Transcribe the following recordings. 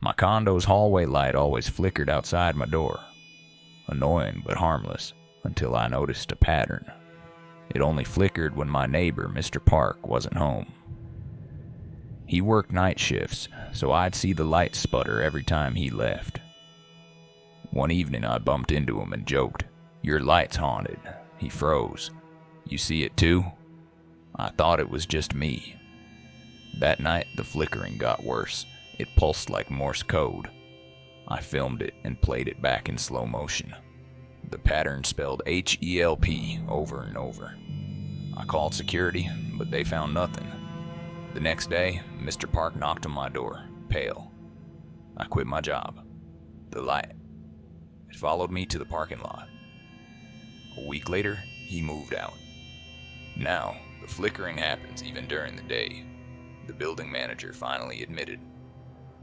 My condo's hallway light always flickered outside my door. Annoying but harmless, until I noticed a pattern. It only flickered when my neighbor, Mr. Park, wasn't home. He worked night shifts, so I'd see the light sputter every time he left. One evening I bumped into him and joked, "Your light's haunted." He froze. "You see it too?" I thought it was just me. That night the flickering got worse. It pulsed like Morse code. I filmed it and played it back in slow motion. The pattern spelled HELP over and over. I called security, but they found nothing. The next day, Mr. Park knocked on my door, pale. I quit my job. The light. It followed me to the parking lot. A week later, he moved out. Now, the flickering happens even during the day. The building manager finally admitted.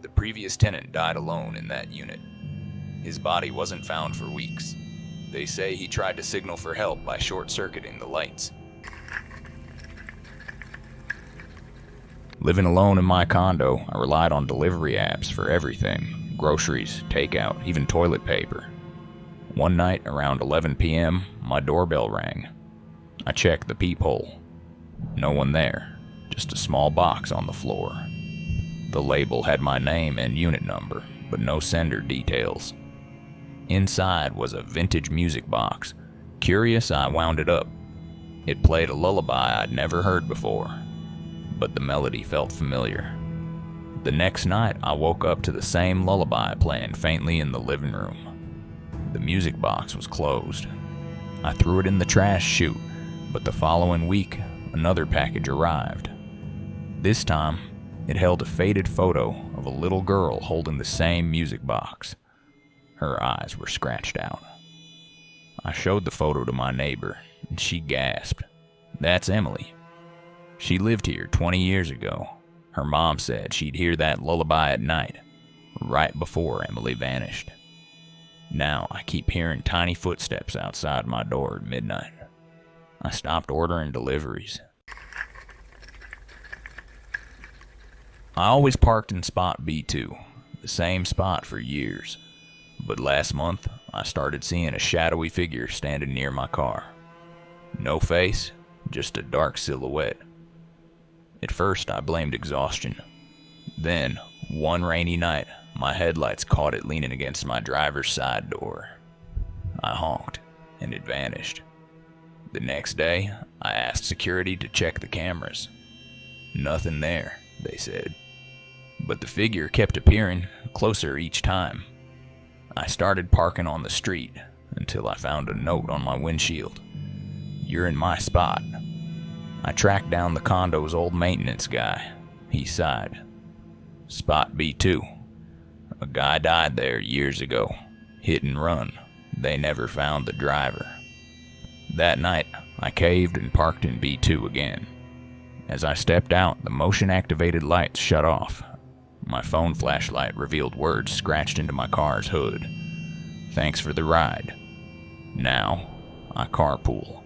The previous tenant died alone in that unit. His body wasn't found for weeks. They say he tried to signal for help by short-circuiting the lights. Living alone in my condo, I relied on delivery apps for everything. Groceries, takeout, even toilet paper. One night, around 11 p.m., my doorbell rang. I checked the peephole. No one there, just a small box on the floor. The label had my name and unit number, but no sender details. Inside was a vintage music box. Curious, I wound it up. It played a lullaby I'd never heard before, but the melody felt familiar. The next night, I woke up to the same lullaby playing faintly in the living room. The music box was closed. I threw it in the trash chute, but the following week, another package arrived. This time, it held a faded photo of a little girl holding the same music box. Her eyes were scratched out. I showed the photo to my neighbor, and she gasped. "That's Emily. She lived here 20 years ago. Her mom said she'd hear that lullaby at night, right before Emily vanished. Now I keep hearing tiny footsteps outside my door at midnight. I stopped ordering deliveries. I always parked in spot B2, the same spot for years. But last month, I started seeing a shadowy figure standing near my car. No face, just a dark silhouette. At first, I blamed exhaustion. Then, one rainy night, my headlights caught it leaning against my driver's side door. I honked, and it vanished. The next day, I asked security to check the cameras. Nothing there, they said. But the figure kept appearing closer each time. I started parking on the street until I found a note on my windshield. "You're in my spot." I tracked down the condo's old maintenance guy. He sighed. "Spot B2. A guy died there years ago. Hit and run. They never found the driver." That night, I caved and parked in B2 again. As I stepped out, the motion-activated lights shut off. My phone flashlight revealed words scratched into my car's hood. "Thanks for the ride. Now, I carpool."